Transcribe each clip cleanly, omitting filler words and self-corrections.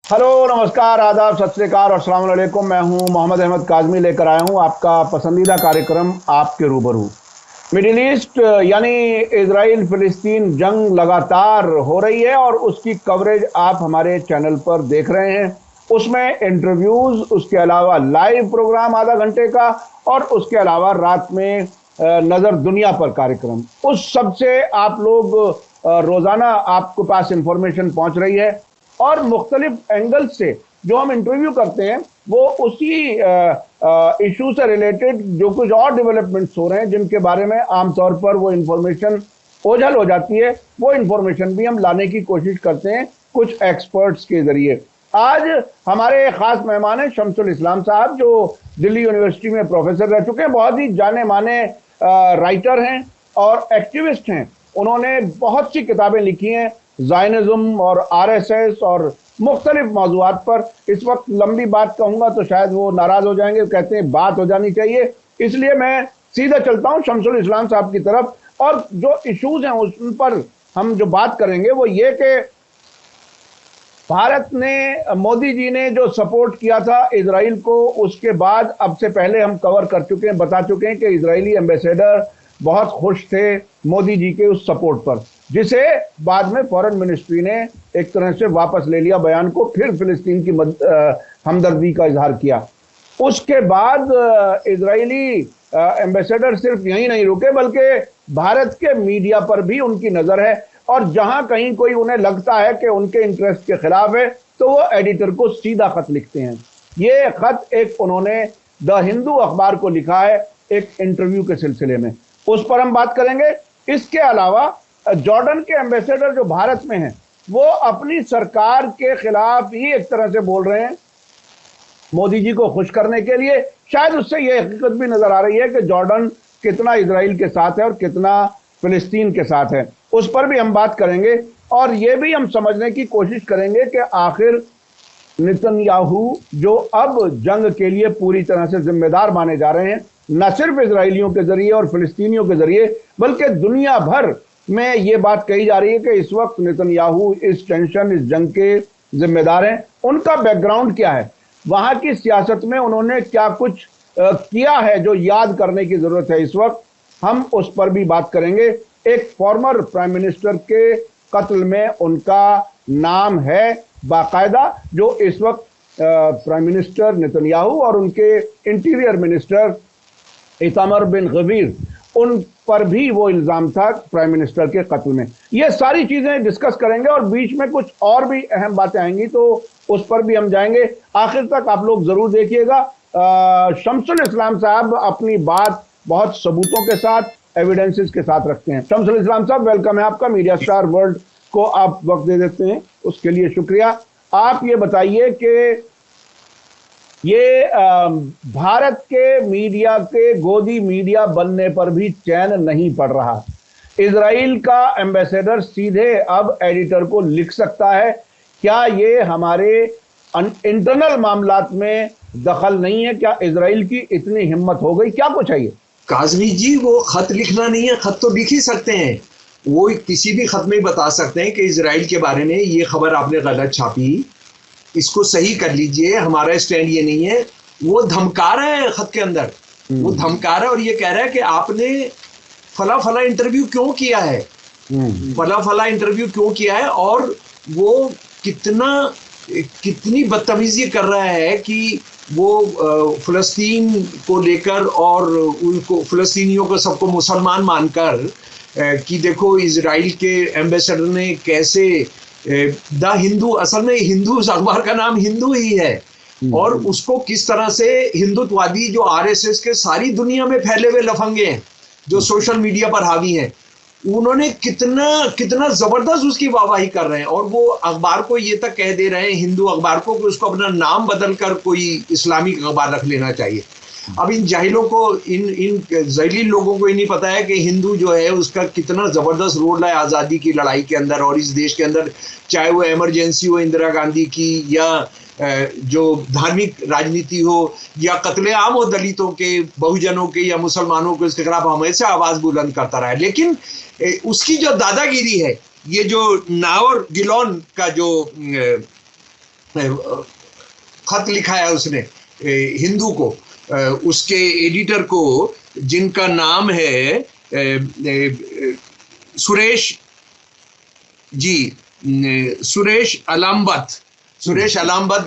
Hello, नमस्कार, आदाब, सत श्री अकाल और अस्सलाम वालेकुम। मैं हूं मोहम्मद अहमद काज़मी, लेकर आया हूं आपका पसंदीदा कार्यक्रम आपके रूबरू। मिडिल ईस्ट यानी इजराइल फिलिस्तीन जंग लगातार हो रही है और उसकी कवरेज आप हमारे चैनल पर देख रहे हैं। उसमें इंटरव्यूज, उसके अलावा लाइव प्रोग्राम आधा घंटे का, और उसके अलावा रात में नज़र दुनिया पर कार्यक्रम। उस सब से आप लोग रोज़ाना आपके पास इंफॉर्मेशन पहुंच रही है, और मुख्तलिफ एंगल से जो हम इंटरव्यू करते हैं वो उसी इशू से रिलेटेड जो कुछ और डेवलपमेंट्स हो रहे हैं जिनके बारे में आमतौर पर वो इंफॉर्मेशन ओझल हो जाती है, वो इंफॉर्मेशन भी हम लाने की कोशिश करते हैं कुछ एक्सपर्ट्स के जरिए। आज हमारे खास मेहमान हैं शमसुल इस्लाम साहब, जो दिल्ली यूनिवर्सिटी में प्रोफेसर रह चुके हैं, बहुत ही जाने माने राइटर हैं और एक्टिविस्ट हैं। उन्होंने बहुत सी किताबें लिखी हैं ज़ायनिज़्म और आरएसएस और मुख्तलिफ मौज़ूआत पर। इस वक्त लंबी बात कहूँगा तो शायद वो नाराज़ हो जाएंगे, कहते हैं बात हो जानी चाहिए, इसलिए मैं सीधा चलता हूँ शमसुल इस्लाम साहब की तरफ। और जो इश्यूज हैं उन पर हम जो बात करेंगे वो ये कि भारत ने, मोदी जी ने जो सपोर्ट किया था इजराइल को, उसके बाद अब से पहले हम कवर कर चुके हैं, बता चुके हैं कि इजरायली एम्बेसडर बहुत खुश थे मोदी जी के उस सपोर्ट पर, जिसे बाद में फॉरेन मिनिस्ट्री ने एक तरह से वापस ले लिया बयान को, फिर फिलिस्तीन की हमदर्दी का इजहार किया। उसके बाद इजरायली एम्बेसडर सिर्फ यहीं नहीं रुके, बल्कि भारत के मीडिया पर भी उनकी नजर है, और जहां कहीं कोई उन्हें लगता है कि उनके इंटरेस्ट के खिलाफ है तो वो एडिटर को सीधा खत लिखते हैं। ये खत एक उन्होंने द हिंदू अखबार को लिखा है एक इंटरव्यू के सिलसिले में, उस पर हम बात करेंगे। इसके अलावा जॉर्डन के एम्बेसडर जो भारत में हैं वो अपनी सरकार के खिलाफ ही एक तरह से बोल रहे हैं मोदी जी को खुश करने के लिए। शायद उससे यह हकीकत भी नजर आ रही है कि जॉर्डन कितना इजराइल के साथ है और कितना फिलिस्तीन के साथ है, उस पर भी हम बात करेंगे। और यह भी हम समझने की कोशिश करेंगे कि आखिर नेतन्याहू, जो अब जंग के लिए पूरी तरह से जिम्मेदार माने जा रहे हैं, न सिर्फ इजरायलियों के जरिए और फिलिस्तीनियों के जरिए बल्कि दुनिया भर में ये बात कही जा रही है कि इस वक्त नेतन्याहू इस टेंशन, इस जंग के जिम्मेदार हैं। उनका बैकग्राउंड क्या है, वहां की सियासत में उन्होंने क्या कुछ किया है जो याद करने की जरूरत है इस वक्त, हम उस पर भी बात करेंगे। एक फॉर्मर प्राइम मिनिस्टर के कत्ल में उनका नाम है बाकायदा, जो इस वक्त प्राइम मिनिस्टर नेतन्याहू और उनके इंटीरियर मिनिस्टर इतामर बिन गवीर, उन पर भी वो इल्जाम था प्राइम मिनिस्टर के कत्ल में। ये सारी चीजें डिस्कस करेंगे और बीच में कुछ और भी अहम बातें आएंगी तो उस पर भी हम जाएंगे। आखिर तक आप लोग जरूर देखिएगा। शमसुल इस्लाम साहब अपनी बात बहुत सबूतों के साथ, एविडेंसेस के साथ रखते हैं। शमसुल इस्लाम साहब, वेलकम है आपका। मीडिया स्टार वर्ल्ड को आप वक्त दे देते हैं, उसके लिए शुक्रिया। आप ये बताइए कि ये भारत के मीडिया के गोदी मीडिया बनने पर भी चैन नहीं पड़ रहा। इजराइल का एम्बेसडर सीधे अब एडिटर को लिख सकता है। क्या ये हमारे इंटरनल मामलात में दखल नहीं है? क्या इजराइल की इतनी हिम्मत हो गई? क्या कुछ है ये? काजमी जी, वो खत लिखना नहीं है, खत तो लिख ही सकते हैं। वो किसी भी खत में बता सकते हैं कि इजराइल के बारे में ये खबर आपने गलत छापी, इसको सही कर लीजिए, हमारा स्टैंड ये नहीं है। वो धमका रहा है खत के अंदर, वो धमका रहा है और ये कह रहा है कि आपने फला फला इंटरव्यू क्यों किया है, फला फला इंटरव्यू क्यों किया है। और वो कितनी बदतमीजी कर रहा है कि वो फिलिस्तीन को लेकर और उनको, फिलिस्तीनियों को सबको मुसलमान मानकर कि देखो इजराइल के एम्बेसडर ने कैसे द हिंदू, असल में हिंदू अखबार का नाम हिंदू ही है, और उसको किस तरह से हिंदुत्ववादी जो आरएसएस के सारी दुनिया में फैले हुए लफंगे हैं जो सोशल मीडिया पर हावी हैं, उन्होंने कितना जबरदस्त उसकी वाहवाही कर रहे हैं। और वो अखबार को ये तक कह दे रहे हैं, हिंदू अखबार को, कि उसको अपना नाम बदलकर कोई इस्लामिक अखबार रख लेना चाहिए। अब इन जाहिलों को, इन जलील लोगों को ही नहीं पता है कि हिंदू जो है उसका कितना जबरदस्त रोल है आज़ादी की लड़ाई के अंदर और इस देश के अंदर, चाहे वो इमरजेंसी हो इंदिरा गांधी की, या जो धार्मिक राजनीति हो, या कत्ले आम हो दलितों के, बहुजनों के या मुसलमानों के, उसके खिलाफ हमेशा आवाज बुलंद करता रहा है। लेकिन उसकी जो दादागिरी है, ये जो नावर गिलोन का जो खत लिखा है उसने हिंदू को, उसके एडिटर को, जिनका नाम है सुरेश जी, सुरेश अलामबत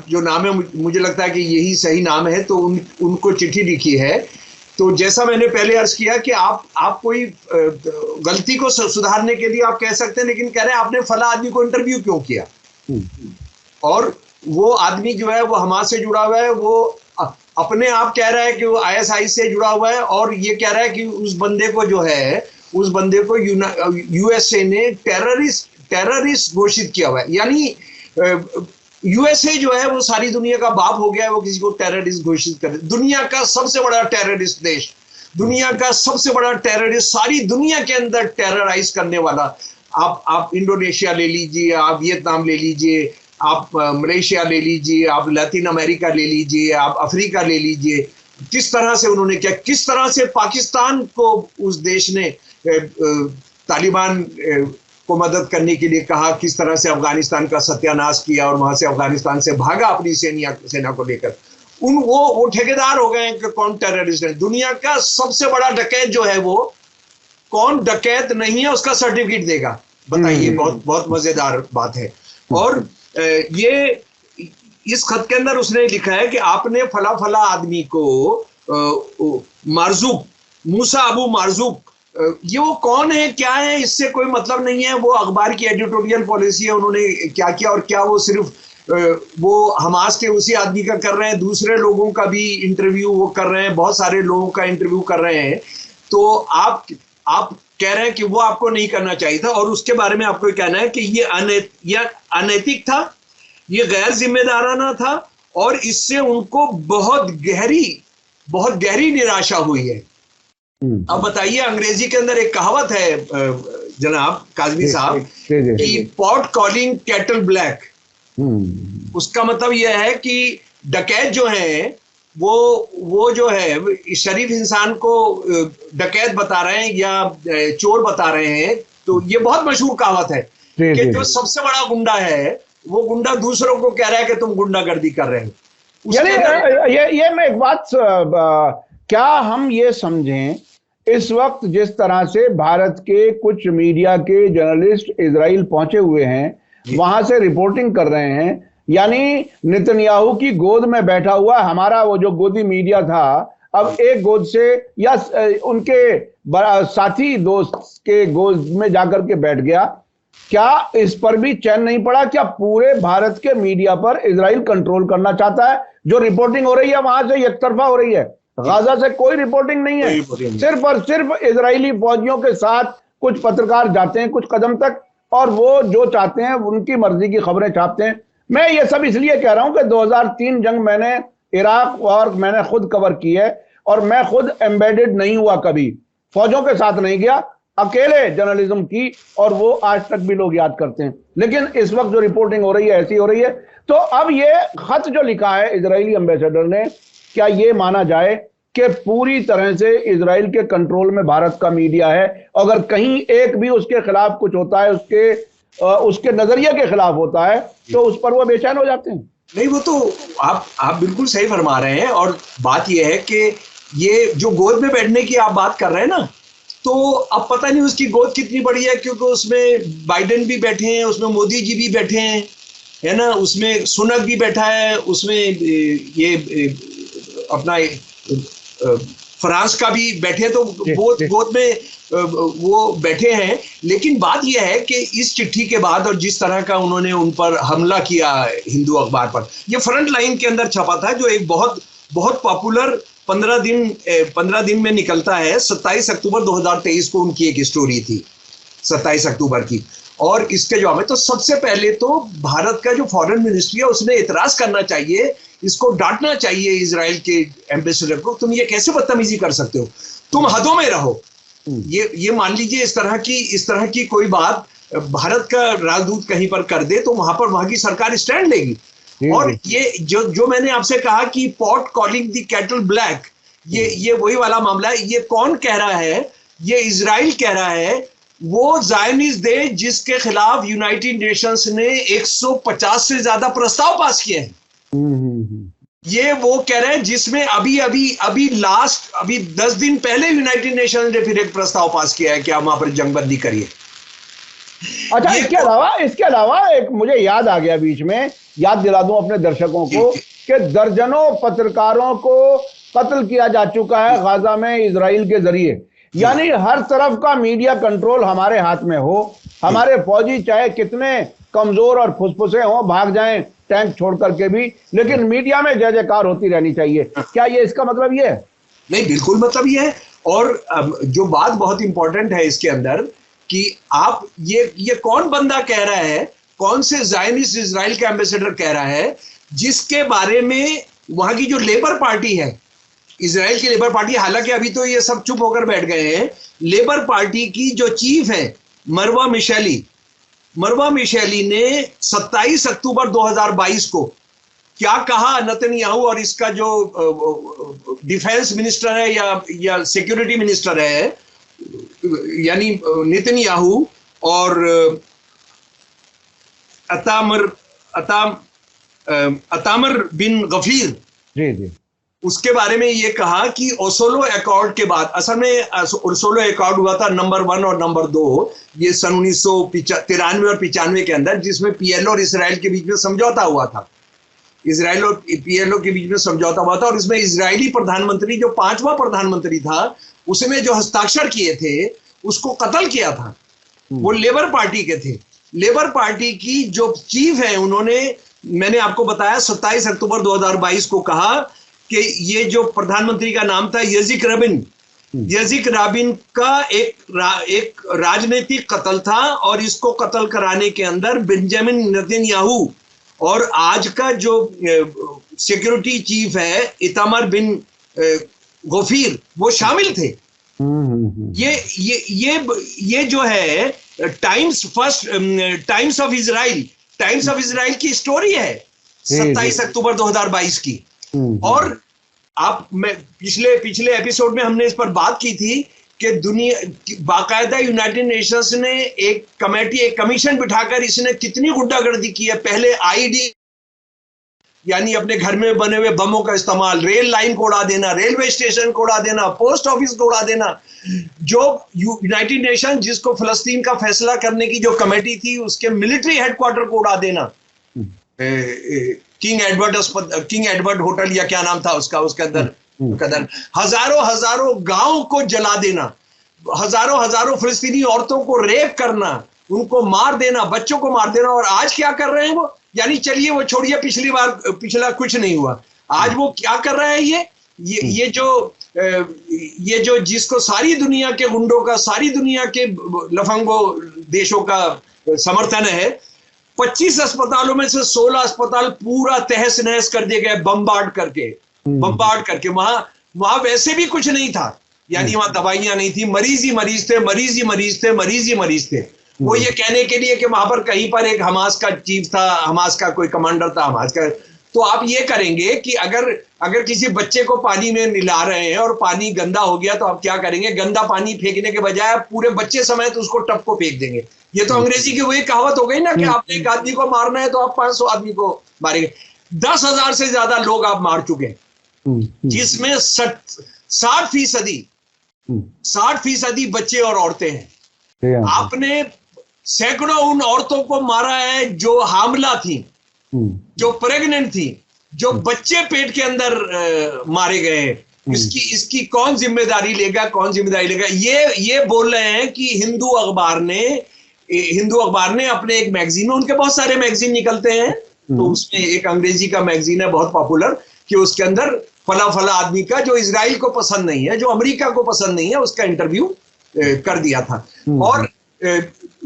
जो नाम है, मुझे लगता है कि यही सही नाम है। तो उनको चिट्ठी लिखी है। तो जैसा मैंने पहले अर्ज किया कि आप कोई गलती को सुधारने के लिए आप कह सकते हैं, लेकिन कह रहे हैं आपने फला आदमी को इंटरव्यू क्यों किया, और वो आदमी जो है वो हमास से जुड़ा हुआ है, वो अपने आप कह रहा है कि वो आईएसआई से जुड़ा हुआ है, और ये कह रहा है कि उस बंदे को जो है, उस बंदे को यूएसए ने टेररिस्ट घोषित किया हुआ है। यानी यूएसए जो है वो सारी दुनिया का बाप हो गया है, वो किसी को टेररिस्ट घोषित कर, दुनिया का सबसे बड़ा टेररिस्ट देश, दुनिया का सबसे बड़ा टेररिस्ट, सारी दुनिया के अंदर टेरराइज करने वाला। आप इंडोनेशिया ले लीजिए, आप वियतनाम ले लीजिए, आप मलेशिया ले लीजिए, आप लैटिन अमेरिका ले लीजिए, आप अफ्रीका ले लीजिए, किस तरह से उन्होंने किया, किस तरह से पाकिस्तान को उस देश ने तालिबान को मदद करने के लिए कहा, किस तरह से अफगानिस्तान का सत्यानाश किया और वहां से अफगानिस्तान से भागा अपनी सेना को लेकर। वो ठेकेदार हो गए कि कौन टेररिस्ट है। दुनिया का सबसे बड़ा डकैत जो है, वो कौन डकैत नहीं है उसका सर्टिफिकेट देगा। बताइए, बहुत बहुत मजेदार बात है। और ये इस खत के अंदर उसने लिखा है कि आपने फला फला आदमी को मार्जुक, मूसा अबू मार्जुक, ये वो कौन है, क्या है, इससे कोई मतलब नहीं है। वो अखबार की एडिटोरियल पॉलिसी है, उन्होंने क्या किया, और क्या वो सिर्फ वो हमास के उसी आदमी का कर रहे हैं, दूसरे लोगों का भी इंटरव्यू वो कर रहे हैं, बहुत सारे लोगों का इंटरव्यू कर रहे हैं। तो आप कह रहे हैं कि वो आपको नहीं करना चाहिए था, और उसके बारे में आपको कहना है कि ये अनैतिक था, ये गैर जिम्मेदाराना था, और इससे उनको बहुत गहरी निराशा हुई है। अब बताइए, अंग्रेजी के अंदर एक कहावत है जनाब काजमी साहब, कि पॉट कॉलिंग कैटल ब्लैक। उसका मतलब यह है कि डकैत जो है वो जो है शरीफ इंसान को डकैत बता रहे हैं या चोर बता रहे हैं। तो ये बहुत मशहूर कहावत है कि जो सबसे बड़ा गुंडा है, वो गुंडा दूसरों को कह रहा है कि तुम गुंडागर्दी कर रहे हो। ये मैं एक बात, क्या हम ये समझें, इस वक्त जिस तरह से भारत के कुछ मीडिया के जर्नलिस्ट इजराइल पहुंचे हुए हैं, वहां से रिपोर्टिंग कर रहे हैं, यानी नेतन्याहू की गोद में बैठा हुआ हमारा वो जो गोदी मीडिया था, अब एक गोद से या उनके साथी दोस्त के गोद में जाकर के बैठ गया। क्या इस पर भी चैन नहीं पड़ा? क्या पूरे भारत के मीडिया पर इजराइल कंट्रोल करना चाहता है? जो रिपोर्टिंग हो रही है वहां से एक तरफा हो रही है, गाजा से कोई रिपोर्टिंग नहीं है, सिर्फ और सिर्फ इजरायली फौजियों के साथ कुछ पत्रकार जाते हैं कुछ कदम तक, और वो जो चाहते हैं उनकी मर्जी की खबरें छापते हैं। मैं ये सब इसलिए कह रहा हूं कि 2003 जंग मैंने इराक और मैंने खुद कवर की है, और मैं खुद एम्बेडेड नहीं हुआ, कभी फौजों के साथ नहीं गया, अकेले जर्नलिज्म की, और वो आज तक भी लोग याद करते हैं। लेकिन इस वक्त जो रिपोर्टिंग हो रही है ऐसी हो रही है। तो अब ये खत जो लिखा है इजरायली एम्बेसडर ने, क्या ये माना जाए कि पूरी तरह से इजराइल के कंट्रोल में भारत का मीडिया है? अगर कहीं एक भी उसके खिलाफ कुछ होता है, उसके नजरिए के खिलाफ होता है, तो उस पर वो बेचैन हो जाते हैं। नहीं, वो तो आप बिल्कुल सही फरमा रहे हैं। और बात यह है कि ये जो गोद में बैठने की आप बात कर रहे हैं ना, तो अब पता नहीं उसकी गोद कितनी बड़ी है, क्योंकि उसमें बाइडेन भी बैठे हैं, उसमें मोदी जी भी बैठे हैं, है ना, उसमें सुनक भी बैठा है, उसमें ये अपना फ्रांस का भी बैठे, तो गोद में वो बैठे हैं। लेकिन बात यह है कि इस चिट्ठी के बाद और जिस तरह का उन्होंने उन पर हमला किया हिंदू अखबार पर, ये फ्रंट लाइन के अंदर छपा था, जो एक बहुत पॉपुलर 15 दिन में निकलता है। 27 अक्टूबर 2023 को उनकी एक स्टोरी थी, 27 अक्टूबर की। और इसके जवाब में तो सबसे पहले तो भारत का जो फॉरेन मिनिस्ट्री है उसने इतराज करना चाहिए, इसको डांटना चाहिए इजराइल के एम्बेसडर को। तुम ये कैसे बदतमीजी कर सकते हो, तुम हदों में रहो। ये मान लीजिए इस तरह की कोई बात भारत का राजदूत कहीं पर कर दे, तो वहां पर वहां की सरकार स्टैंड लेगी। और ये जो मैंने आपसे कहा कि pot calling the cattle black, ये वही वाला मामला है। ये कौन कह रहा है? ये इजराइल कह रहा है वो ज़ायनिस्ट देश जिसके खिलाफ यूनाइटेड नेशंस ने 150 से ज्यादा प्रस्ताव पास किए हैं। ये वो कह रहे हैं जिसमें अभी 10 दिन पहले यूनाइटेड नेशंस ने फिर एक प्रस्ताव पास किया है कि आप वहां पर जंगबंदी करिए। अच्छा, इसके अलावा एक मुझे याद आ गया, बीच में याद दिला दूं अपने दर्शकों को कि दर्जनों पत्रकारों को कत्ल किया जा चुका है गाजा में इजराइल के जरिए। यानी हर तरफ का मीडिया कंट्रोल हमारे हाथ में हो, हमारे फौजी चाहे कितने कमजोर और फुसफुसे हों, भाग जाएं टैंक छोड़ करके भी, लेकिन मीडिया में जय जयकार होती रहनी चाहिए। क्या ये इसका मतलब ये है? नहीं, बिल्कुल मतलब ये है। और जो बात बहुत इंपॉर्टेंट है इसके अंदर कि आप ये कौन बंदा कह रहा है, कौन से ज़ायनिस्ट इजराइल का एम्बेसडर कह रहा है, जिसके बारे में वहां की जो लेबर पार्टी है, इजराइल की लेबर पार्टी, हालांकि अभी तो ये सब चुप होकर बैठ गए हैं, लेबर पार्टी की जो चीफ है मरवा मिशेली ने 27 अक्टूबर 2022 को क्या कहा नेतन्याहू और इसका जो डिफेंस मिनिस्टर है या सिक्योरिटी मिनिस्टर है, यानी नेतन्याहू और अतामर बिन गफीर, जी, उसके बारे में ये कहा कि ओस्लो अकॉर्ड के बाद, असल में ओस्लो अकॉर्ड हुआ था नंबर 1 और नंबर 2 ये सन 1993 और 95 के अंदर, जिसमें पीएलओ और इसराइल के बीच में समझौता हुआ था। इसराइल और पीएलओ के बीच में समझौता हुआ था और इसमें इजरायली प्रधानमंत्री, जो 5वां प्रधानमंत्री था, उसने जो हस्ताक्षर किए थे उसको कत्ल किया था। वो लेबर पार्टी के थे। लेबर पार्टी की जो चीफ है, उन्होंने, मैंने आपको बताया, 27 अक्टूबर 2022 को कहा कि ये जो प्रधानमंत्री का नाम था यजिक राबिन का एक राजनीतिक कत्ल था और इसको कत्ल कराने के अंदर बेंजामिन नेतन्याहू और आज का जो सिक्योरिटी चीफ है इतामर बिन गफीर, वो शामिल थे। ये जो है टाइम्स ऑफ इजराइल की स्टोरी है 27 अक्टूबर 2022 की। और मैं पिछले एपिसोड में हमने इस पर बात की थी कि बाकायदा यूनाइटेड नेशंस ने एक कमीशन बिठाकर इसने कितनी गुंडागर्दी की है। पहले आईडी यानी अपने घर में बने हुए बमों का इस्तेमाल, रेल लाइन को उड़ा देना, रेलवे स्टेशन को उड़ा देना, पोस्ट ऑफिस को उड़ा देना। जो यूनाइटेड नेशन जिसको फिलिस्तीन का फैसला करने की जो कमेटी थी, उसके मिलिट्री हेडक्वार्टर को उड़ा देना। किंग एडवर्ड होटल या क्या नाम था उसके अंदर हजारों गांव को जला देना, हजारों फिलिस्तीनी औरतों को रेप करना, उनको मार देना, बच्चों को मार देना। और आज क्या कर रहे हैं वो, यानी चलिए वो छोड़िए, पिछला कुछ नहीं हुआ, आज वो क्या कर रहा है, ये जो जिसको सारी दुनिया के गुंडों का, सारी दुनिया के लफंगो देशों का समर्थन है, 25 अस्पतालों में से 16 अस्पताल पूरा तहस नहस कर दिए गए बम्बार्ड करके। वहां वैसे भी कुछ नहीं था, यानी वहां दवाइयां नहीं थी, मरीज ही मरीज थे। वो ये कहने के लिए कि वहां पर कहीं पर एक हमास का चीफ था, हमास का कोई कमांडर था, हमास का। तो आप ये करेंगे कि अगर किसी बच्चे को पानी में मिला रहे हैं और पानी गंदा हो गया, तो आप क्या करेंगे, गंदा पानी फेंकने के बजाय आप पूरे बच्चे समेत उसको टब को फेंक देंगे। ये तो अंग्रेजी की वही कहावत हो गई ना कि आपने एक आदमी को मारना है तो आप 500 आदमी को मारेंगे। 10,000 से ज्यादा लोग आप मार चुके हैं, जिसमें 60% बच्चे और औरतें हैं। आपने सैकड़ों उन औरतों को मारा है जो हामला थी, जो प्रेग्नेंट थी, जो बच्चे पेट के अंदर मारे गए। इसकी कौन जिम्मेदारी लेगा? ये बोल रहे हैं कि हिंदू अखबार ने अपने एक मैगजीन में, उनके बहुत सारे मैगजीन निकलते हैं, तो उसमें एक अंग्रेजी का मैगजीन है बहुत पॉपुलर, कि उसके अंदर फला आदमी का, जो इजराइल को पसंद नहीं है, जो अमेरिका को पसंद नहीं है, उसका इंटरव्यू कर दिया था। और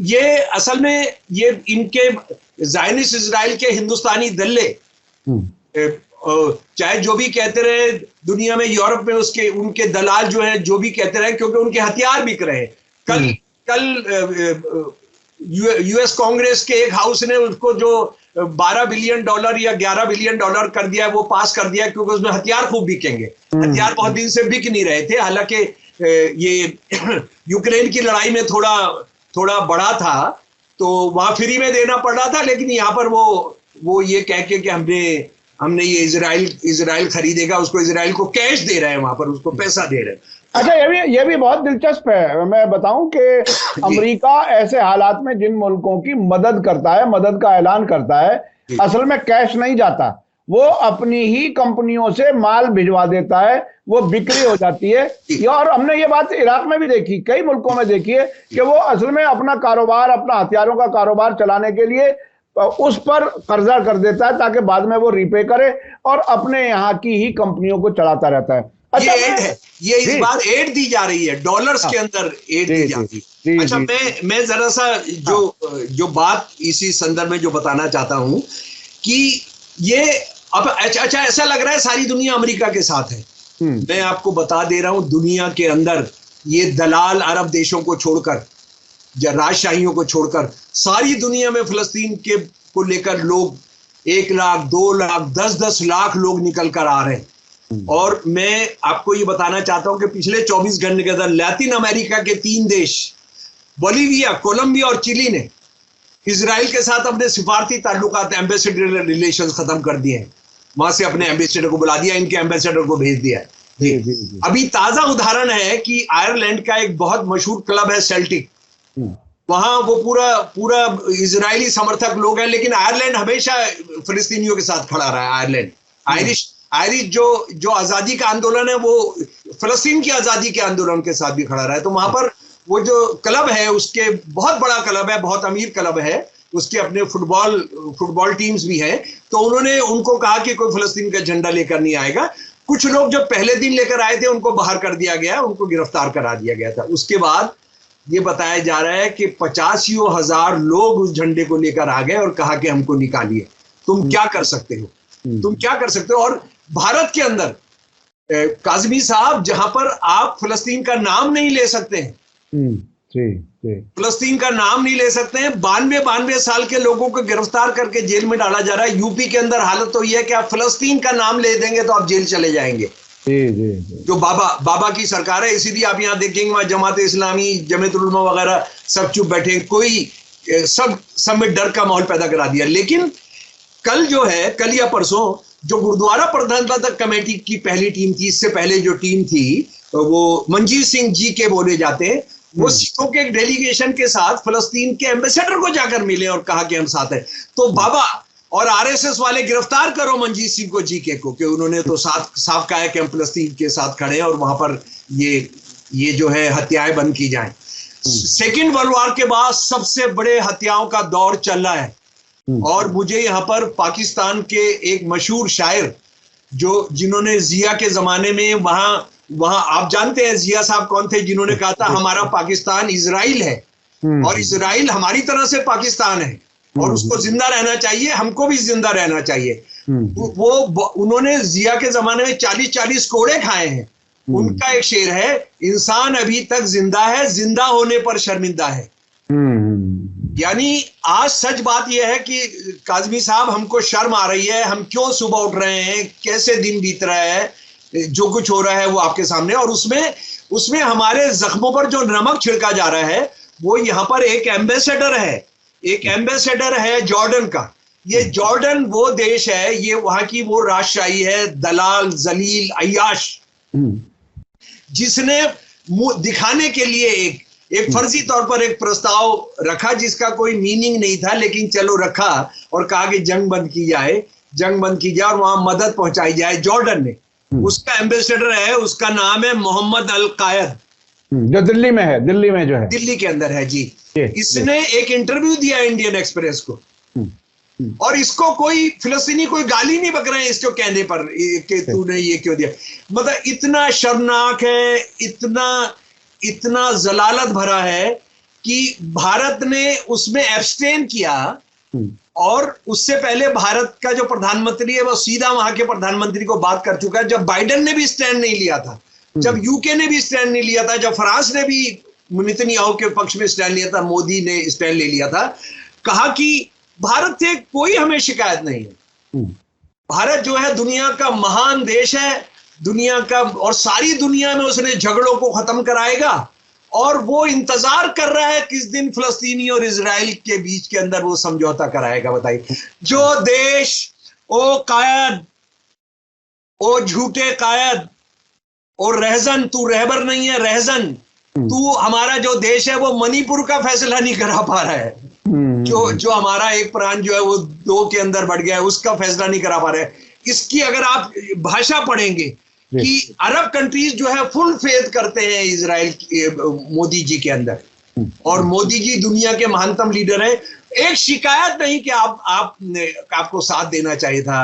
ये असल में ये इनके ज़ायनिस्ट इजराइल के हिंदुस्तानी दल्ले, चाहे जो भी कहते रहे दुनिया में, यूरोप में उनके दलाल जो हैं, जो भी कहते रहे, क्योंकि उनके हथियार बिक रहे हैं। कल यूएस कांग्रेस के एक हाउस ने उसको जो $12 बिलियन या $11 बिलियन कर दिया, वो पास कर दिया, क्योंकि उसमें हथियार खूब बिकेंगे। हथियार बहुत दिन से बिक नहीं रहे थे। हालांकि ये यूक्रेन की लड़ाई में थोड़ा थोड़ा बड़ा था तो वहां फ्री में देना पड़ रहा था, लेकिन यहाँ पर वो ये कह के कि हमने ये इजराइल खरीदेगा, उसको इजराइल को कैश दे रहे हैं, वहां पर उसको पैसा दे रहे हैं। अच्छा, ये भी बहुत दिलचस्प है। मैं बताऊं कि अमेरिका ऐसे हालात में जिन मुल्कों की मदद करता है, मदद का ऐलान करता है, असल में कैश नहीं जाता, वो अपनी ही कंपनियों से माल भिजवा देता है, वो बिक्री हो जाती है। और हमने ये बात इराक में भी देखी, कई मुल्कों में देखी है कि वो असल में अपना कारोबार, अपना हथियारों का कारोबार चलाने के लिए उस पर कर्जा कर देता है ताकि बाद में वो रीपे करे और अपने यहाँ की ही कंपनियों को चलाता रहता है। अच्छा, ये एड है, ये इस बार एड दी जा रही है, डॉलर्स के अंदर एड दी जा रही है। अच्छा, मैं जरा सा जो बात इसी संदर्भ में जो बताना चाहता हूं कि ये अब अच्छा ऐसा लग रहा है सारी दुनिया अमेरिका के साथ है। मैं आपको बता दे रहा हूं, दुनिया के अंदर ये दलाल अरब देशों को छोड़कर या राजशाहियों को छोड़कर सारी दुनिया में फिलिस्तीन को लेकर लोग 1 लाख, 2 लाख, 10-10 लाख लोग निकल कर आ रहे हैं। और मैं आपको ये बताना चाहता हूं कि पिछले 24 घंटे के अंदर लैटिन अमेरिका के 3 देश, बोलिविया, कोलंबिया और चिली ने इजराइल के साथ अपने सिफारती ताल्लुकात, एम्बेसडर रिलेशंस खत्म कर दिए हैं। वहां से अपने एम्बेसडर को बुला दिया, इनके एम्बेसडर को भेज दिया है। अभी ताजा उदाहरण है कि आयरलैंड का एक बहुत मशहूर क्लब है सेल्टिक, वहां वो पूरा इजरायली समर्थक लोग हैं, लेकिन आयरलैंड हमेशा फिलिस्तीनियों के साथ खड़ा रहा है। आयरलैंड आयरिश जो आजादी का आंदोलन है, वो फिलिस्तीन की आजादी के आंदोलन के साथ भी खड़ा रहा है। तो वहां पर वो जो क्लब है, उसके बहुत बड़ा क्लब है, बहुत अमीर क्लब है, उसके अपने फुटबॉल टीम्स भी हैं। तो उन्होंने उनको कहा कि कोई फिलिस्तीन का झंडा लेकर नहीं आएगा। कुछ लोग जो पहले दिन लेकर आए थे उनको बाहर कर दिया गया, उनको गिरफ्तार करा दिया गया था। उसके बाद ये बताया जा रहा है कि 85,000 लोग उस झंडे को लेकर आ गए और कहा कि हमको निकालिए, तुम क्या कर सकते हो, तुम क्या कर सकते हो। और भारत के अंदर काज़मी साहब, जहां पर आप फिलिस्तीन का नाम नहीं ले सकते हैं, फिलिस्तीन का नाम नहीं ले सकते हैं, 92 साल के लोगों को गिरफ्तार करके जेल में डाला जा रहा है। यूपी के अंदर हालत तो यह है कि आप फिलिस्तीन का नाम ले देंगे तो आप जेल चले जाएंगे। जो बाबा की सरकार है, इसीलिए आप यहाँ देखेंगे वहां जमात इस्लामी, जमीयतुल उलमा वगैरह सब चुप बैठे, कोई सब में डर का माहौल पैदा करा दिया। लेकिन कल या परसों जो गुरुद्वारा प्रबंधक कमेटी की पहली टीम थी, इससे पहले जो टीम थी वो मनजीत सिंह जी के बोले जाते हैं, वो सिखों के एक डेलीगेशन के साथ फिलिस्तीन के एम्बेसडर को जाकर मिले और कहा कि हम साथ हैं। तो बाबा और आरएसएस वाले गिरफ्तार करो मनजीत सिंह को, जीके को, कि उन्होंने तो साफ कहा है कि हम फिलिस्तीन के साथ खड़े हैं और वहां पर ये जो है हत्याएं बंद की जाएं। सेकेंड वर्ल्ड वॉर के बाद सबसे बड़े हत्याओं का दौर चल रहा है। और मुझे यहाँ पर पाकिस्तान के एक मशहूर शायर जिन्होंने जिया के जमाने में वहां आप जानते हैं जिया साहब कौन थे, जिन्होंने कहा था हमारा पाकिस्तान इजराइल है और इजराइल हमारी तरह से पाकिस्तान है और उसको जिंदा रहना चाहिए, हमको भी जिंदा रहना चाहिए। उन्होंने जिया के जमाने में 40-40 कोड़े खाए हैं। उनका एक शेर है, इंसान अभी तक जिंदा है, जिंदा होने पर शर्मिंदा है। यानी आज सच बात यह है कि काज़मी साहब, हमको शर्म आ रही है, हम क्यों सुबह उठ रहे हैं, कैसे दिन बीत रहा है, जो कुछ हो रहा है वो आपके सामने। और उसमें हमारे जख्मों पर जो नमक छिड़का जा रहा है, वो यहाँ पर एक एम्बेसडर है जॉर्डन का। ये जॉर्डन वो देश है, ये वहां की वो राजशाही है, दलाल, जलील, अय्याश, जिसने दिखाने के लिए एक फर्जी तौर पर एक प्रस्ताव रखा जिसका कोई मीनिंग नहीं था, लेकिन चलो रखा और कहा कि जंग बंद की जाए और वहां मदद पहुंचाई जाए। जॉर्डन ने उसका एम्बेसडर है, उसका नाम है मोहम्मद अल कायद, जो दिल्ली में है, दिल्ली के अंदर है जी। इसने एक इंटरव्यू दिया इंडियन एक्सप्रेस को और इसको कोई फिलिस्तीनी कोई गाली नहीं बक रहे हैं इसको कहने पर कि तूने ये क्यों दिया। मतलब इतना शर्मनाक है, इतना जलालत भरा है कि भारत ने उसमें एब्सटेन किया। और उससे पहले भारत का जो प्रधानमंत्री है वो सीधा वहां के प्रधानमंत्री को बात कर चुका है। जब बाइडेन ने भी स्टैंड नहीं लिया था, जब यूके ने भी स्टैंड नहीं लिया था, जब फ्रांस ने भी नेतन्याहू के पक्ष में स्टैंड लिया था, मोदी ने स्टैंड ले लिया था, कहा कि भारत से कोई हमें शिकायत नहीं है। भारत जो है दुनिया का महान देश है, दुनिया का, और सारी दुनिया में उसने झगड़ों को खत्म कराएगा और वो इंतजार कर रहा है किस दिन फिलिस्तीनी और इजराइल के बीच के अंदर वो समझौता कराएगा। बताइए, जो देश, ओ कायद, ओ झूठे कायद, और रहजन, तू रहबर नहीं है, रहजन, तू हमारा जो देश है वो मणिपुर का फैसला नहीं करा पा रहा है। जो हमारा एक प्रांत जो है वो 2 के अंदर बढ़ गया है, उसका फैसला नहीं करा पा रहे हैं। इसकी अगर आप भाषा पढ़ेंगे कि अरब कंट्रीज जो है फुल फेथ करते हैं इजराइल मोदी जी के अंदर, और मोदी जी दुनिया के महानतम लीडर हैं। एक शिकायत नहीं कि आपको साथ देना चाहिए था।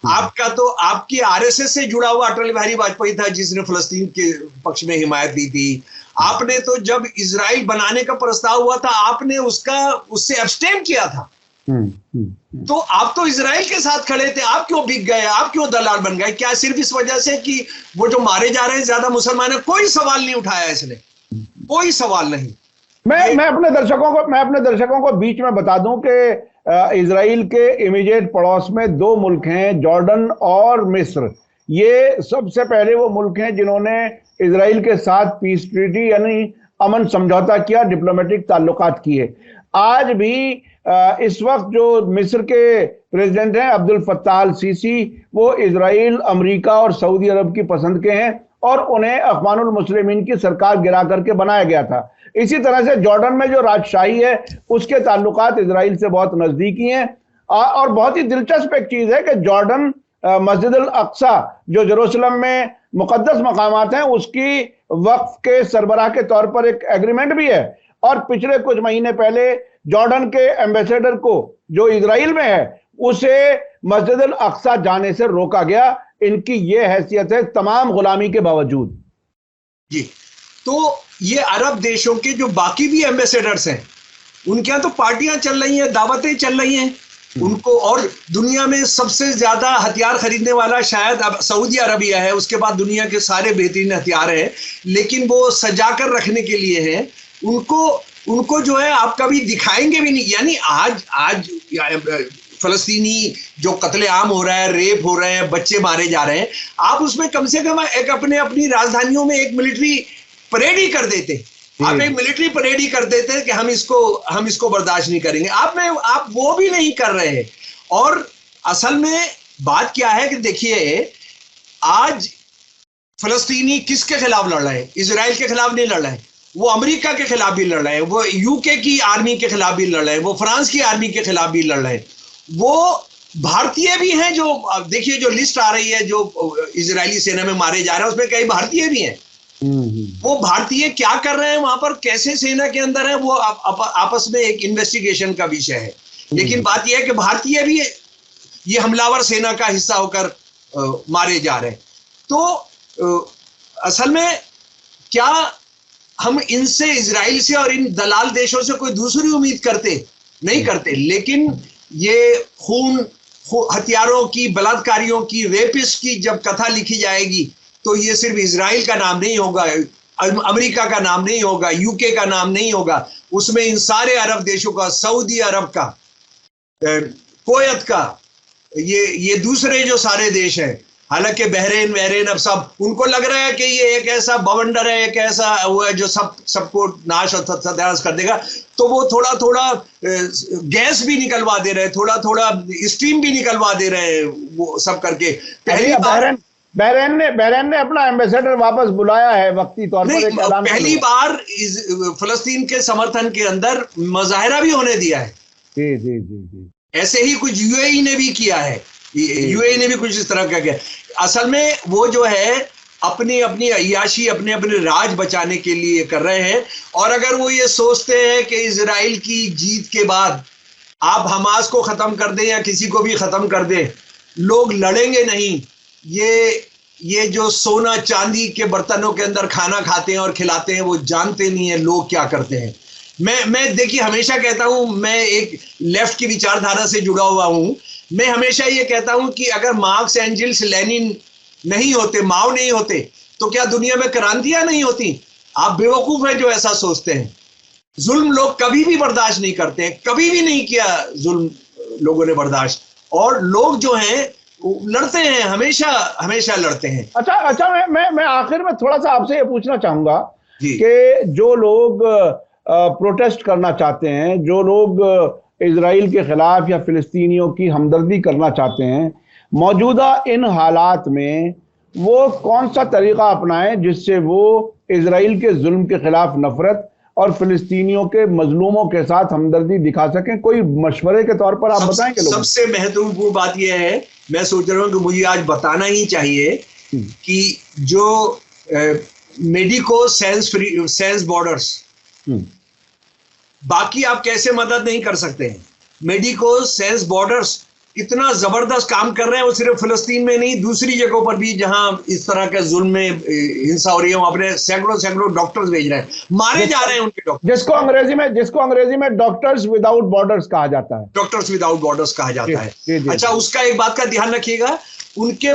आपका तो आपकी आरएसएस से जुड़ा हुआ अटल बिहारी वाजपेयी था जिसने फिलिस्तीन के पक्ष में हिमायत दी थी। आपने तो जब इजराइल बनाने का प्रस्ताव हुआ था आपने उससे एब्सटेन किया था। तो आप तो इजराइल के साथ खड़े थे, आप क्यों बिक गए, आप क्यों दलाल बन गए? क्या सिर्फ इस वजह से कि वो जो मारे जा रहे हैं ज्यादा मुसलमान है? कोई सवाल नहीं उठाया इसने, कोई सवाल नहीं। मैं अपने दर्शकों को बीच में बता दूं कि इजराइल के इमीडिएट पड़ोस में 2 मुल्क हैं, जॉर्डन और मिस्र। ये सबसे पहले वो मुल्क हैं जिन्होंने इजराइल के साथ पीस ट्रीटी यानी अमन समझौता किया, डिप्लोमेटिक ताल्लुकात किए। आज भी इस वक्त जो मिस्र के प्रेसिडेंट हैं अब्दुल फत्ताह अल सीसी, वो इजराइल, अमेरिका और सऊदी अरब की पसंद के हैं और उन्हें अखवानुल मुस्लिमीन की सरकार गिरा करके बनाया गया था। इसी तरह से जॉर्डन में जो राजशाही है उसके ताल्लुकात इजराइल से बहुत नजदीकी हैं। और बहुत ही दिलचस्प एक चीज है कि जॉर्डन मस्जिद अल अक्सा जो जेरूसलम में मुकद्दस मकामात हैं उसकी वक्फ के सरबराह के तौर पर एक एग्रीमेंट भी है। और पिछले कुछ महीने पहले जॉर्डन के एम्बेसडर को जो इजराइल में है उसे मस्जिद अल अक्सा जाने से रोका गया। इनकी ये हैसियत है तमाम गुलामी के बावजूद। जी, तो ये अरब देशों के जो बाकी भी एम्बेसडर्स हैं उनके यहाँ तो पार्टियां चल रही हैं, दावतें चल रही हैं उनको। और दुनिया में सबसे ज्यादा हथियार खरीदने वाला शायद अब सऊदी अरबिया है, उसके बाद दुनिया के सारे बेहतरीन हथियार हैं, लेकिन वो सजा कर रखने के लिए हैं। उनको जो है आप कभी दिखाएंगे भी नहीं। यानी आज फलस्तीनी जो कत्लेआम हो रहा है, रेप हो रहे हैं, बच्चे मारे जा रहे हैं, आप उसमें कम से कम एक अपनी राजधानियों में एक मिलिट्री परेड ही कर देते। आप एक मिलिट्री परेड ही कर देते कि हम इसको बर्दाश्त नहीं करेंगे। आप वो भी नहीं कर रहे हैं। और असल में बात क्या है कि देखिए, आज फलस्तीनी किसके खिलाफ लड़ रहे हैं? इजराइल के खिलाफ नहीं लड़ रहे हैं, वो अमेरिका के खिलाफ भी लड़ रहे हैं, वो यूके की आर्मी के खिलाफ भी लड़ रहे हैं, वो फ्रांस की आर्मी के खिलाफ भी लड़ रहे हैं, वो भारतीय भी हैं। जो देखिए जो लिस्ट आ रही है जो इजरायली सेना में मारे जा रहे हैं उसमें कई भारतीय भी हैं। वो भारतीय क्या कर रहे हैं वहां पर, कैसे सेना के अंदर है, वो आपस में एक इन्वेस्टिगेशन का विषय है। लेकिन बात यह है कि भारतीय भी ये हमलावर सेना का हिस्सा होकर मारे जा रहे हैं। तो असल में क्या हम इनसे, इजराइल से और इन दलाल देशों से कोई दूसरी उम्मीद करते नहीं करते। लेकिन ये खून, हथियारों की, बलात्कारियों की, रेपिस्ट की जब कथा लिखी जाएगी तो ये सिर्फ इजराइल का नाम नहीं होगा, अमेरिका का नाम नहीं होगा, यूके का नाम नहीं होगा, उसमें इन सारे अरब देशों का, सऊदी अरब का, कुवैत का, ये दूसरे जो सारे देश हैं, हालांकि बहरेन अब सब उनको लग रहा है कि ये एक ऐसा बवंडर है, एक ऐसा वो है जो सबको नाश और सत्यानाश कर देगा। तो वो थोड़ा थोड़ा गैस भी निकलवा दे रहे हैं, थोड़ा थोड़ा स्टीम भी निकलवा दे रहे हैं, वो सब करके। बहरेन ने अपना एम्बेसडर वापस बुलाया है वक्ती तौर पर। पहली बार फलस्तीन के समर्थन के अंदर मुजाहिरा भी होने दिया है। जी। ऐसे ही कुछ यूएई ने भी किया है, यूएई ने भी कुछ इस तरह का किया। असल में वो जो है अपनी अय्याशी, अपने राज बचाने के लिए कर रहे हैं। और अगर वो ये सोचते हैं कि इजराइल की जीत के बाद आप हमास को खत्म कर दें या किसी को भी खत्म कर दें, लोग लड़ेंगे नहीं। ये जो सोना चांदी के बर्तनों के अंदर खाना खाते हैं और खिलाते हैं, वो जानते नहीं है लोग क्या करते हैं। मैं देखिए हमेशा कहता हूं, मैं एक लेफ्ट की विचारधारा से जुड़ा हुआ हूं। मैं हमेशा ये कहता हूं कि अगर मार्क्स, एंजिल्स, लेनिन नहीं होते, माओ नहीं होते, तो क्या दुनिया में क्रांतियां नहीं होती? आप बेवकूफ हैं जो ऐसा सोचते हैं। जुल्म लोग कभी भी बर्दाश्त नहीं करते हैं, कभी भी नहीं किया जुल्म लोगों ने बर्दाश्त। और लोग जो हैं लड़ते हैं, हमेशा लड़ते हैं। अच्छा, मैं आखिर में थोड़ा सा आपसे ये पूछना चाहूंगा कि जो लोग प्रोटेस्ट करना चाहते हैं, जो लोग इजराइल के खिलाफ या फिलिस्तीनियों की हमदर्दी करना चाहते हैं, मौजूदा इन हालात में वो कौन सा तरीका अपनाएं जिससे वो इजराइल के जुल्म के खिलाफ नफरत और फिलिस्तीनियों के मजलूमों के साथ हमदर्दी दिखा सकें? कोई मशवरे के तौर पर आप बताएंगे लोगों को? सबसे महत्वपूर्ण बात यह है, मैं सोच रहा हूं कि मुझे आज बताना ही चाहिए कि जो मेडिको सेंस बॉर्डर्स, बाकी आप कैसे मदद नहीं कर सकते हैं, मेडिको सेंस बॉर्डर्स इतना जबरदस्त काम कर रहे हैं। वो सिर्फ फिलिस्तीन में नहीं, दूसरी जगहों पर भी जहां इस तरह के जुल्म में हिंसा हो रही है, अपने सैकड़ों डॉक्टर्स भेज रहे हैं, मारे जा रहे हैं उनके डॉक्टर, जिसको अंग्रेजी में डॉक्टर्स विदाउट बॉर्डर्स कहा जाता है। डॉक्टर्स विदाउट बॉर्डर्स कहा जाता है। अच्छा, उसका एक बात का ध्यान रखिएगा, उनके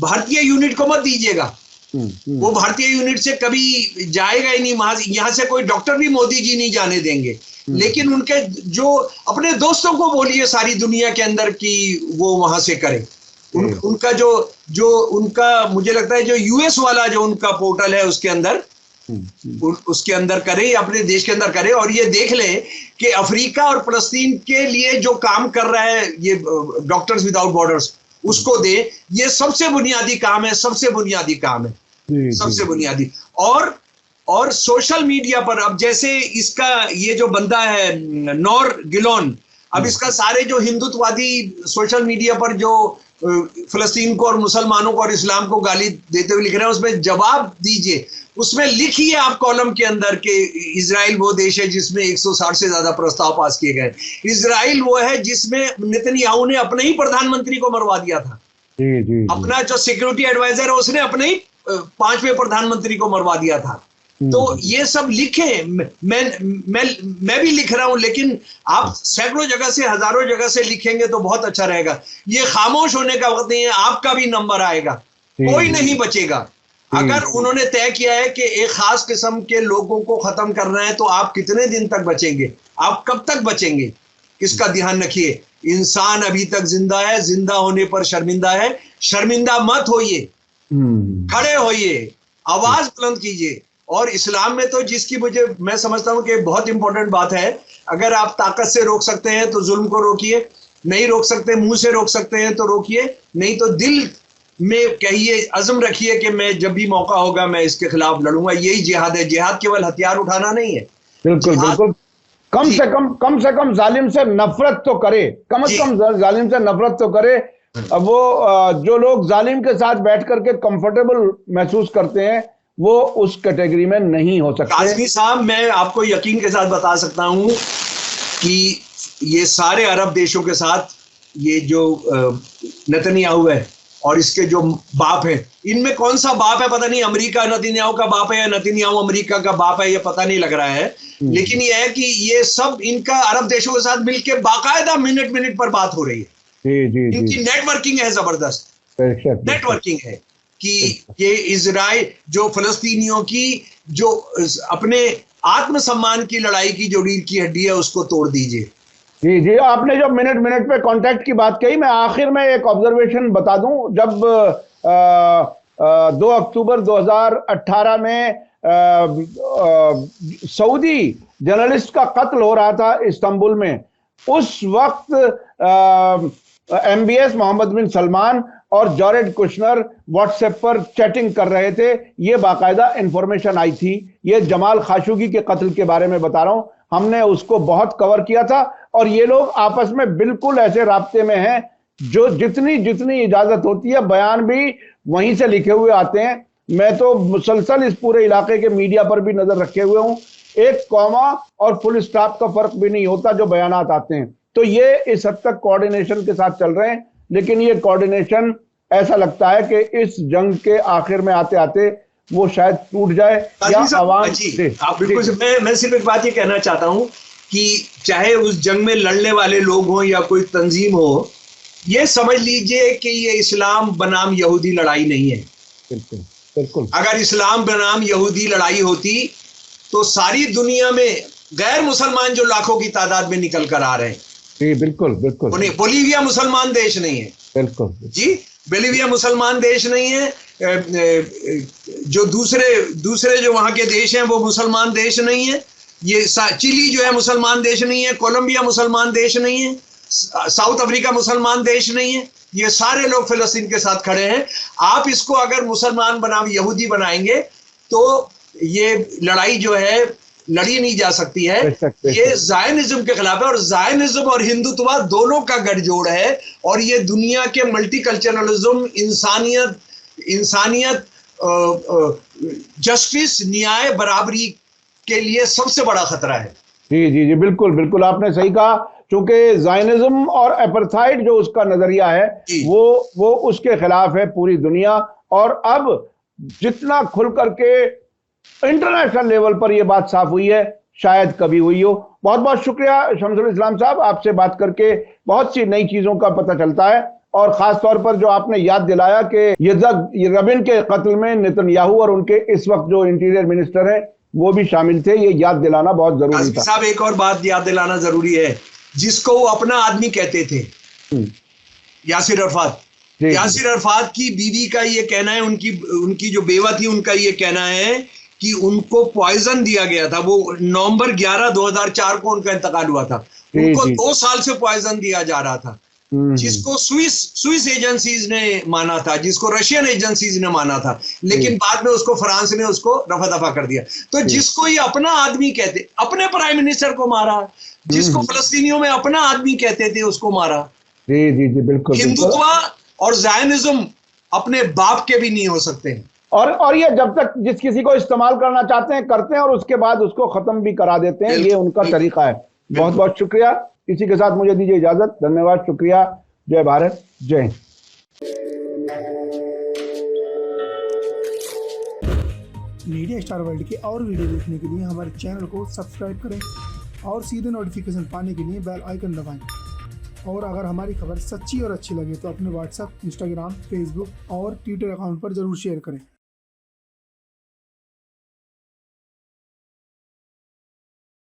भारतीय यूनिट को मत दीजिएगा। वो भारतीय यूनिट से कभी जाएगा ही नहीं, यहां से कोई डॉक्टर भी मोदी जी नहीं जाने देंगे। लेकिन उनके जो अपने दोस्तों को बोलिए सारी दुनिया के अंदर कि वो वहां से करें। उनका जो उनका मुझे लगता है जो यूएस वाला जो उनका पोर्टल है उसके अंदर करें, अपने देश के अंदर करें, और ये देख ले कि अफ्रीका और फलस्तीन के लिए जो काम कर रहा है ये डॉक्टर्स विदाउट बॉर्डर्स, उसको दे। ये सबसे बुनियादी काम है, सबसे बुनियादी बुनियादी। और सोशल मीडिया पर अब जैसे इसका ये जो बंदा है नौर गिलोन, अब इसका सारे जो हिंदुत्ववादी सोशल मीडिया पर जो फलस्तीन को और मुसलमानों को और इस्लाम को गाली देते हुए लिख रहे हैं, उसमें जवाब दीजिए। उसमें लिखिए आप कॉलम के अंदर कि इजराइल वो देश है जिसमें 160 से ज्यादा प्रस्ताव पास किए गए। इजराइल वो है जिसमें नेतन्याहू ने अपने ही प्रधानमंत्री को मरवा दिया था। अपना जो सिक्योरिटी एडवाइजर है उसने अपने ही 5वें प्रधानमंत्री को मरवा दिया था। तो ये सब लिखे, मैं भी लिख रहा हूं, लेकिन आप सैकड़ों जगह से, हजारों जगह से लिखेंगे तो बहुत अच्छा रहेगा। ये खामोश होने का वक्त नहीं है, आपका भी नंबर आएगा, कोई नहीं बचेगा। अगर उन्होंने तय किया है कि एक खास किस्म के लोगों को खत्म करना है, तो आप कितने दिन तक बचेंगे, आप कब तक बचेंगे, इसका ध्यान रखिए। इंसान अभी तक जिंदा है, जिंदा होने पर शर्मिंदा है। शर्मिंदा मत होइए, खड़े होइए, आवाज बुलंद कीजिए। और इस्लाम में तो मैं समझता हूं कि बहुत इंपॉर्टेंट बात है, अगर आप ताकत से रोक सकते हैं तो जुल्म को रोकिए, नहीं रोक सकते, मुंह से रोक सकते हैं तो रोकिए, नहीं तो दिल में कहिए, अज़म रखिए कि मैं जब भी मौका होगा मैं इसके खिलाफ लड़ूंगा। यही जिहाद है। जिहाद केवल हथियार उठाना नहीं है। बिल्कुल। कम से कम जालिम से नफरत तो करे, कम से कम जालिम से नफरत तो करे। अब वो जो लोग जालिम के साथ बैठ करके कंफर्टेबल महसूस करते हैं, वो उस कैटेगरी में नहीं हो सकते। काज़मी साहब, मैं आपको यकीन के साथ बता सकता हूं कि ये सारे अरब देशों के साथ ये जो नेतन्याहू है और इसके जो बाप है, इनमें कौन सा बाप है पता नहीं, अमेरिका नेतन्याहू का बाप है या नेतन्याहू अमेरिका का बाप है, ये पता नहीं लग रहा है। लेकिन ये है कि ये सब इनका अरब देशों के साथ मिलकर बाकायदा मिनट पर बात हो रही है। इनकी नेटवर्किंग है, जबरदस्त नेटवर्किंग है कि ये इजराइल जो फलस्तीनियों की जो अपने आत्मसम्मान की लड़ाई की जो रीढ़ की हड्डी है उसको तोड़ दीजिए। जी, आपने जो मिनट पे कांटेक्ट की बात कही, मैं आखिर में एक ऑब्जर्वेशन बता दूं। जब 2 अक्टूबर 2018 में सऊदी जर्नलिस्ट का कत्ल हो रहा था इस्तांबुल में, उस वक्त MBS मोहम्मद बिन सलमान और जॉरेड कुशनर व्हाट्सएप पर चैटिंग कर रहे थे। ये बाकायदा इंफॉर्मेशन आई थी। ये जमाल खाशोगी के कत्ल के बारे में बता रहा हूं, हमने उसको बहुत कवर किया था। और ये लोग आपस में बिल्कुल ऐसे राब्ते में हैं, जो जितनी इजाजत होती है, बयान भी वहीं से लिखे हुए आते हैं। मैं तो मुसलसल इस पूरे इलाके के मीडिया पर भी नजर रखे हुए हूं, एक कॉमा और फुल स्टॉप का फर्क भी नहीं होता जो बयानात आते हैं। तो ये इस हद तक कोऑर्डिनेशन के साथ चल रहे हैं, लेकिन ये कोऑर्डिनेशन ऐसा लगता है कि इस जंग के आखिर में आते आते वो शायद टूट जाए या आवाम। मैं सिर्फ एक बात ये कहना चाहता हूं कि चाहे उस जंग में लड़ने वाले लोग हों या कोई तंजीम हो, ये समझ लीजिए कि ये इस्लाम बनाम यहूदी लड़ाई नहीं है। बिल्कुल। अगर इस्लाम बनाम यहूदी लड़ाई होती तो सारी दुनिया में गैर मुसलमान जो लाखों की तादाद में निकल कर आ रहे हैं, बिल्कुल। बोलीविया मुसलमान देश नहीं है। बिल्कुल जी, बोलीविया मुसलमान देश नहीं है, जो दूसरे जो वहां के देश हैं वो मुसलमान देश नहीं है। ये चिली जो है मुसलमान देश नहीं है, कोलंबिया मुसलमान देश नहीं है, साउथ अफ्रीका मुसलमान देश नहीं है। ये सारे लोग फिलिस्तीन के साथ खड़े हैं। आप इसको अगर मुसलमान यहूदी बनाएंगे तो ये लड़ाई जो है लड़ी नहीं जा सकती है। ये जायनिज्म के खिलाफ है, और जायनिज्म और हिंदुत्व दोनों का गठजोड़ है, और ये दुनिया के मल्टीकल्चरलिज्म, इंसानियत, जस्टिस, न्याय, बराबरी के लिए सबसे बड़ा खतरा है। जी जी जी, बिल्कुल बिल्कुल आपने सही कहा। चूंकि जायनिज्म और एपार्थाइड जो उसका नजरिया है वो उसके खिलाफ है पूरी दुनिया। और अब जितना खुल करके इंटरनेशनल लेवल पर यह बात साफ हुई है, शायद कभी हुई हो। बहुत बहुत शुक्रिया शमसुल इस्लाम साहब, आपसे बात करके बहुत सी नई चीजों का पता चलता है। और खास तौर पर जो आपने याद दिलाया कि यित्ज़हाक रबिन के कत्ल में नेतन्याहू और उनके इस वक्त जो इंटीरियर मिनिस्टर है वो भी शामिल थे, ये याद दिलाना बहुत जरूरी था। साहब एक और बात याद दिलाना जरूरी है, जिसको वो अपना आदमी कहते थे, यासिर अरफात। यासिर अरफात की बीवी का ये कहना है, उनकी जो बेवा थी उनका ये कहना है कि उनको पॉइजन दिया गया था। वो नवंबर 11, 2004 को उनका इंतकाल हुआ था। उनको 2 साल से पॉइजन दिया जा रहा था, जिसको स्विस एजेंसीज ने माना था, जिसको रशियन एजेंसीज ने माना था, लेकिन बाद में उसको फ्रांस ने उसको रफा दफा कर दिया। तो जिसको ये अपना आदमी कहते, अपने प्राइम मिनिस्टर को मारा, जिसको फिलिस्तीनियों में अपना आदमी कहते थे उसको मारा। जी जी जी, बिल्कुल। हिंदुत्व और जायनिज्म अपने बाप के भी नहीं हो सकते हैं। और ये जब तक जिस किसी को इस्तेमाल करना चाहते हैं करते हैं, और उसके बाद उसको खत्म भी करा देते हैं। ये उनका तरीका है। बहुत बहुत शुक्रिया। इसी के साथ मुझे दीजिए इजाजत। धन्यवाद, शुक्रिया। जय भारत, जय हिंद। मीडिया स्टार वर्ल्ड के और वीडियो देखने के लिए हमारे चैनल को सब्सक्राइब करें और सीधे नोटिफिकेशन पाने के लिए बेल आइकन दबाएं। और अगर हमारी खबर सच्ची और अच्छी लगे तो अपने व्हाट्सएप, इंस्टाग्राम, फेसबुक और ट्विटर अकाउंट पर जरूर शेयर करें।